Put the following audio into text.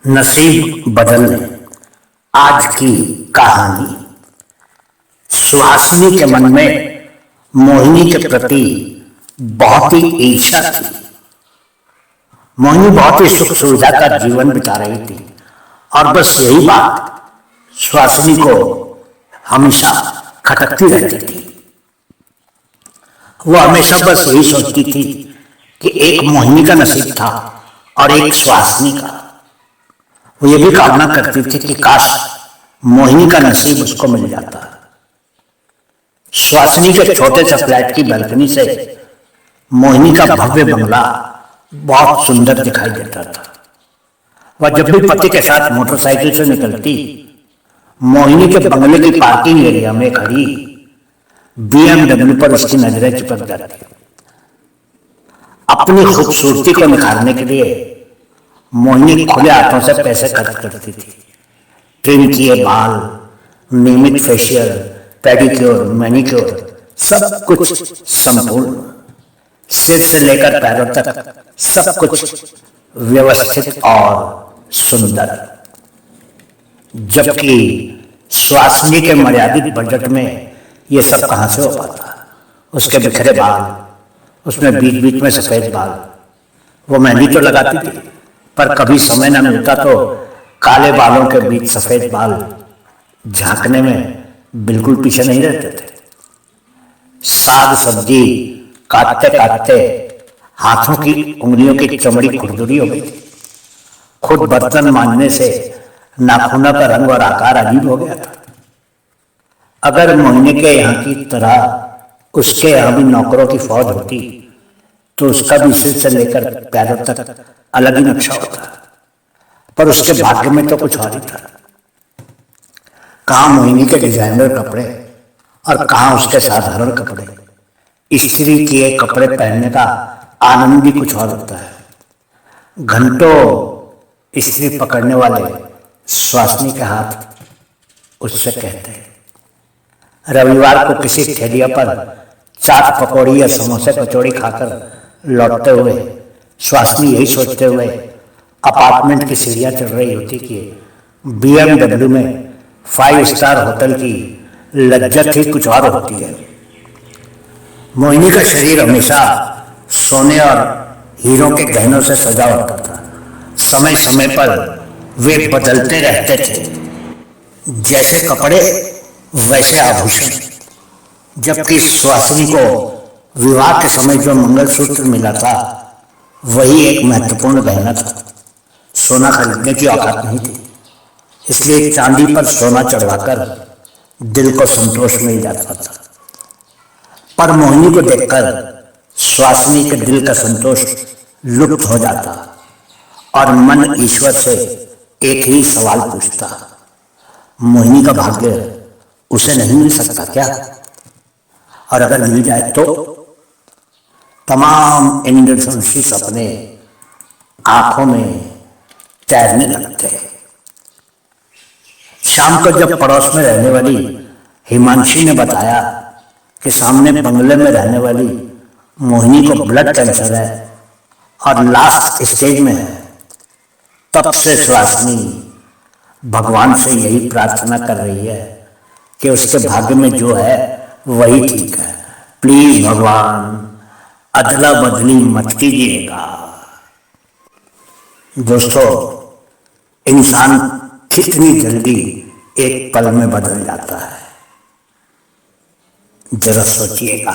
नसीब बदलने आज की कहानी। सुहासिनी के मन में मोहिनी के प्रति बहुत ही ईर्ष्या थी। मोहिनी बहुत ही सुख सुविधा का जीवन बिता रही थी और बस यही बात सुहासिनी को हमेशा खटकती रहती थी। वो हमेशा बस यही सोचती थी कि एक मोहिनी का नसीब था और एक सुहासिनी का। वो ये भी कामना करती थी कि काश मोहिनी का नसीब उसको मिल जाता। सुहासिनी के छोटे से फ्लैट की बालकनी से मोहिनी का भव्य बंगला बहुत सुंदर दिखाई देता था। वह जब भी पति के साथ मोटरसाइकिल से निकलती, मोहिनी के बंगले की पार्किंग एरिया में खड़ी BMW पर उसकी नजरें चिपक जाती। अपनी खूबसूरती को निखारने के लिए मोहिनी खुले हाथों से पैसे खर्च करती थी। ट्रिम किए बाल, नियमित फेशियल, पेडिक्योर, मैनिक्योर, सब कुछ संपूर्ण, सिर से लेकर पैरों तक सब कुछ व्यवस्थित और सुंदर। जबकि सुहासिनी के मर्यादित बजट में ये सब कहां से हो पाता। उसके बिखरे बाल, उसमें बीच बीच में सफेद बाल। वो मेहंदी तो लगाती थी, पर कभी समय न मिलता तो काले बालों के बीच सफेद बाल झांकने में बिल्कुल पीछे नहीं रहते थे। साग सब्जी काटते काटते हाथों की उंगलियों की चमड़ी खुरदुरी हो गई थी। खुद बर्तन मांजने से नाखूनों का रंग और आकार अजीब हो गया था। अगर मोहिनी के यहाँ की तरह उसके यहाँ भी नौकरों की फौज होती तो उसका भी सिर से लेकर पैरों तक अलग ही नक्शा होता। पर उसके भाग्य में तो कुछ और ही था। कहाँ मोहिनी के डिजाइनर कपड़े और कहाँ उसके साधारण कपड़े। इस्त्री किए कपड़े पहनने का आनंद भी कुछ और होता है। घंटों इस्त्री पकड़ने वाले सुहासिनी के हाथ उससे कहते हैं। रविवार को किसी ठेलिया पर चाट पकौड़ी या समोसे कचौड़ी खाकर लौटते हुए सुहासिनी यही सोचते हुए अपार्टमेंट की सीढ़ियां चढ़ रही होती कि BMW में 5 स्टार होटल की लज्जत ही कुछ और होती है। मोहिनी का शरीर हमेशा सोने और हीरों के गहनों से सजा होता था। समय समय पर वे बदलते रहते थे, जैसे कपड़े वैसे आभूषण। जबकि सुहासिनी को विवाह के समय जो मंगलसूत्र मिला था वही एक महत्वपूर्ण गहना था। सोना खरीदने की औकात नहीं थी, इसलिए चांदी पर सोना चढ़वाकर दिल को संतोष मिल जाता था। पर मोहिनी को देखकर सुहासिनी के दिल का संतोष लुप्त हो जाता और मन ईश्वर से एक ही सवाल पूछता, मोहिनी का भाग्य उसे नहीं मिल सकता क्या? और अगर मिल जाए तो? तमाम इंद्रधनुषी सपने आंखों में तैरने लगते। शाम को जब पड़ोस में रहने वाली हिमांशी ने बताया कि सामने बंगले में रहने वाली मोहिनी को ब्लड कैंसर है और लास्ट स्टेज में है, तब से सुहासिनी भगवान से यही प्रार्थना कर रही है कि उसके भाग्य में जो है वही ठीक है। प्लीज भगवान, अदला बदली मत कीजिएगा। दोस्तों, इंसान कितनी जल्दी एक पल में बदल जाता है, जरा सोचिएगा।